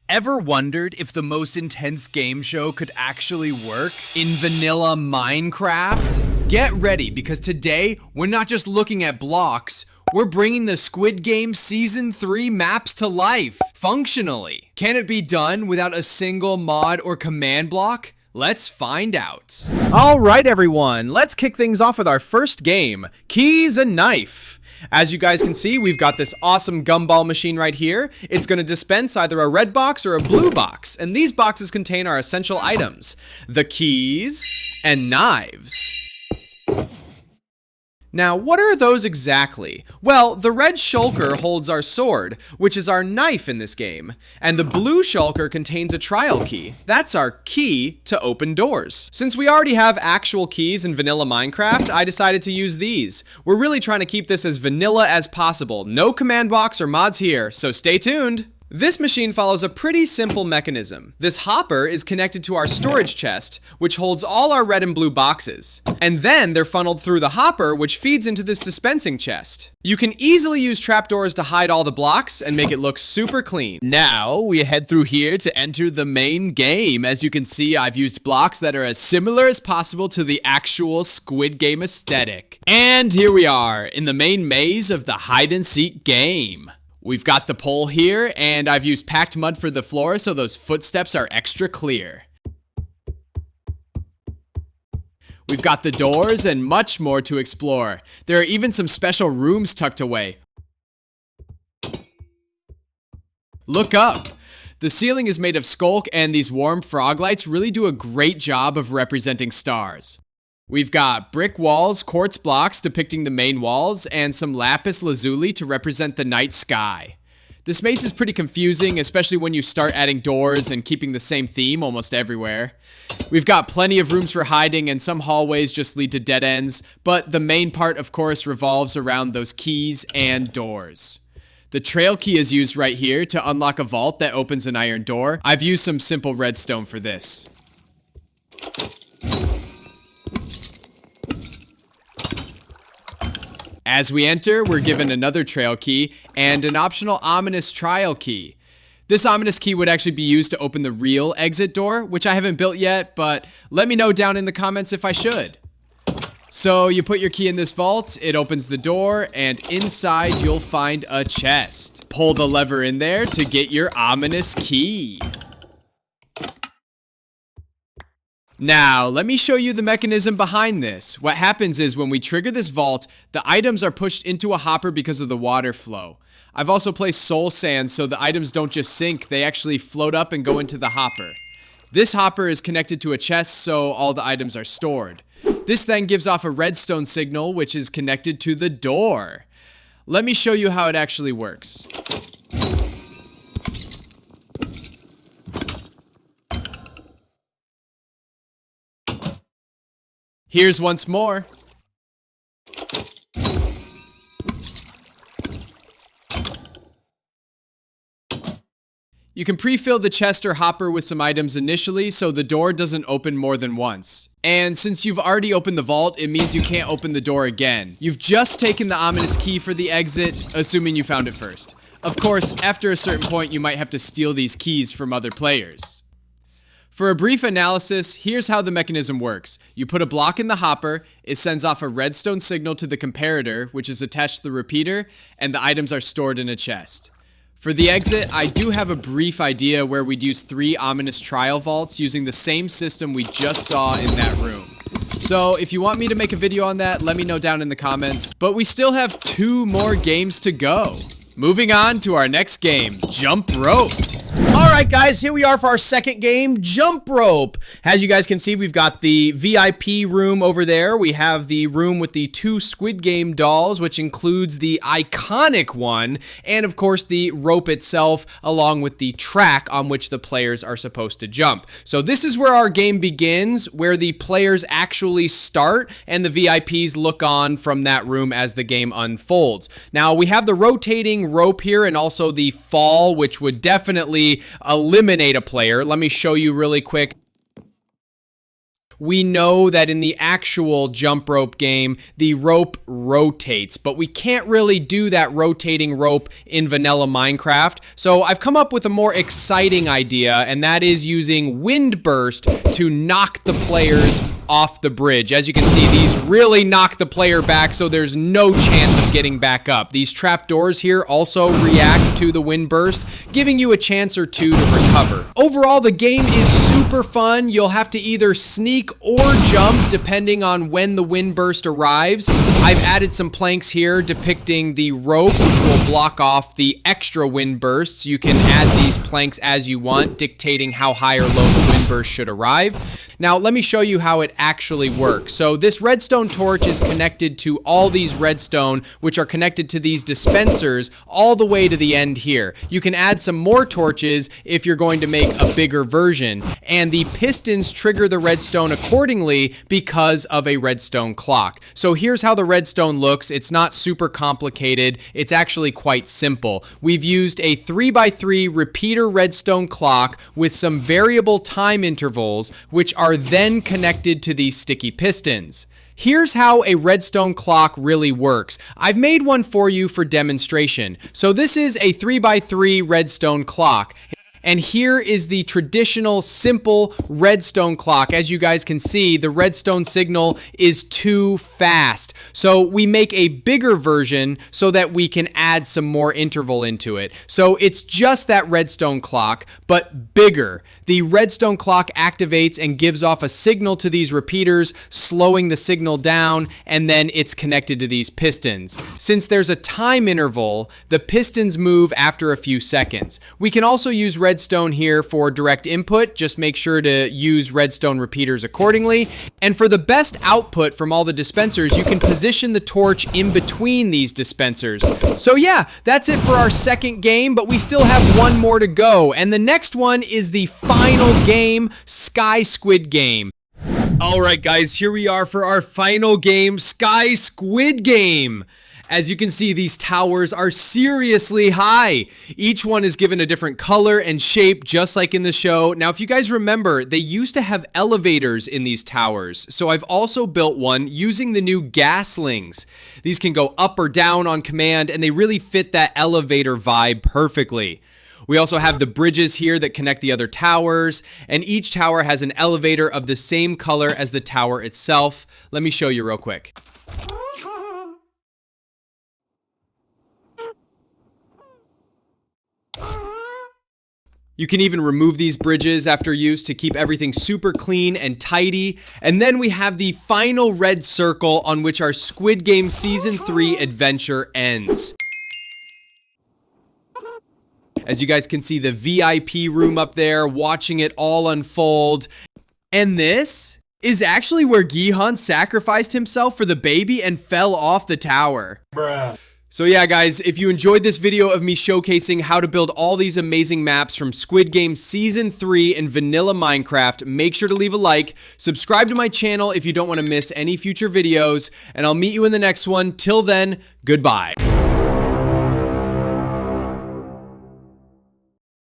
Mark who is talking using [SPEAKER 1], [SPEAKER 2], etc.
[SPEAKER 1] Ever wondered if the most intense game show could actually work in vanilla Minecraft? Get ready, because today we're not just looking at blocks, we're bringing the Squid Game Season 3 maps to life, functionally. Can it be done without a single mod or command block? Let's find out.
[SPEAKER 2] Alright everyone, let's kick things off with our first game, Keys and Knife. As you guys can see, we've got this awesome gumball machine right here. It's going to dispense either a red box or a blue box, and these boxes contain our essential items, the keys and knives. Now, what are those exactly? Well, the red shulker holds our sword, which is our knife in this game, and the blue shulker contains a trial key. That's our key to open doors. Since we already have actual keys in vanilla Minecraft, I decided to use these. We're really trying to keep this as vanilla as possible. No command box or mods here, so stay tuned. This machine follows a pretty simple mechanism. This hopper is connected to our storage chest, which holds all our red and blue boxes. And then they're funneled through the hopper, which feeds into this dispensing chest. You can easily use trapdoors to hide all the blocks and make it look super clean.
[SPEAKER 1] Now we head through here to enter the main game. As you can see, I've used blocks that are as similar as possible to the actual Squid Game aesthetic. And here we are in the main maze of the hide and seek game. We've got the pole here, and I've used packed mud for the floor so those footsteps are extra clear. We've got the doors and much more to explore. There are even some special rooms tucked away. Look up! The ceiling is made of skulk, and these warm frog lights really do a great job of representing stars. We've got brick walls, quartz blocks depicting the main walls, and some lapis lazuli to represent the night sky. This maze is pretty confusing, especially when you start adding doors and keeping the same theme almost everywhere. We've got plenty of rooms for hiding, and some hallways just lead to dead ends, but the main part, of course, revolves around those keys and doors. The trail key is used right here to unlock a vault that opens an iron door. I've used some simple redstone for this. As we enter, we're given another trail key and an optional ominous trial key. This ominous key would actually be used to open the real exit door, which I haven't built yet, but let me know down in the comments if I should. So you put your key in this vault, it opens the door, and inside you'll find a chest. Pull the lever in there to get your ominous key. Now, let me show you the mechanism behind this. What happens is when we trigger this vault, the items are pushed into a hopper because of the water flow. I've also placed soul sand so the items don't just sink, they actually float up and go into the hopper. This hopper is connected to a chest so all the items are stored. This then gives off a redstone signal which is connected to the door. Let me show you how it actually works. Here's once more. You can pre-fill the chest or hopper with some items initially so the door doesn't open more than once. And since you've already opened the vault, it means you can't open the door again. You've just taken the ominous key for the exit, assuming you found it first. Of course, after a certain point, you might have to steal these keys from other players. For a brief analysis, here's how the mechanism works. You put a block in the hopper, it sends off a redstone signal to the comparator, which is attached to the repeater, and the items are stored in a chest. For the exit, I do have a brief idea where we'd use 3 ominous trial vaults using the same system we just saw in that room. So if you want me to make a video on that, let me know down in the comments. But we still have 2 more games to go. Moving on to our next game, Jump Rope.
[SPEAKER 2] Alright guys, here we are for our second game, Jump Rope. As you guys can see, we've got the VIP room over there. We have the room with the 2 Squid Game dolls, which includes the iconic one, and of course the rope itself, along with the track on which the players are supposed to jump. So this is where our game begins, where the players actually start, and the VIPs look on from that room as the game unfolds. Now, we have the rotating rope here, and also the fall, which would definitely eliminate a player. Let me show you really quick. We know that in the actual jump rope game, the rope rotates, but we can't really do that rotating rope in vanilla Minecraft. So I've come up with a more exciting idea, and that is using wind burst to knock the players off the bridge. As you can see, these really knock the player back, so there's no chance of getting back up. These trapdoors here also react to the wind burst, giving you a chance or two to recover. Overall, the game is super fun. You'll have to either sneak or jump depending on when the wind burst arrives. I've added some planks here depicting the rope, which will block off the extra wind bursts. You can add these planks as you want, dictating how high or low the wind burst should arrive. Now, let me show you how it actually works. So this redstone torch is connected to all these redstone, which are connected to these dispensers all the way to the end here. You can add some more torches if you're going to make a bigger version, and the pistons trigger the redstone accordingly because of a redstone clock. So here's how the redstone looks. It's not super complicated. It's actually quite simple. We've used a 3x3 repeater redstone clock with some variable time intervals, which are then connected to these sticky pistons. Here's how a redstone clock really works. I've made one for you for demonstration. So this is a 3x3 redstone clock. And here is the traditional simple redstone clock. As you guys can see, the redstone signal is too fast. So we make a bigger version so that we can add some more interval into it. So it's just that redstone clock, but bigger. The redstone clock activates and gives off a signal to these repeaters, slowing the signal down, and then it's connected to these pistons. Since there's a time interval, the pistons move after a few seconds. We can also use redstone here for direct input. Just make sure to use redstone repeaters accordingly. And for the best output from all the dispensers, you can position the torch in between these dispensers. So yeah, that's it for our second game, but we still have one more to go. And the next one is the final game, Squid Game. All right, guys, here we are for our final game, Squid Game. As you can see, these towers are seriously high. Each one is given a different color and shape, just like in the show. Now, if you guys remember, they used to have elevators in these towers. So I've also built one using the new gaslings. These can go up or down on command, and they really fit that elevator vibe perfectly. We also have the bridges here that connect the other towers, and each tower has an elevator of the same color as the tower itself. Let me show you real quick. You can even remove these bridges after use to keep everything super clean and tidy. And then we have the final red circle on which our Squid Game Season 3 adventure ends. As you guys can see, the VIP room up there, watching it all unfold. And this is actually where Gihan sacrificed himself for the baby and fell off the tower. Bruh. So yeah, guys, if you enjoyed this video of me showcasing how to build all these amazing maps from Squid Game Season 3 in vanilla Minecraft, make sure to leave a like, subscribe to my channel if you don't want to miss any future videos, and I'll meet you in the next one. Till then, goodbye.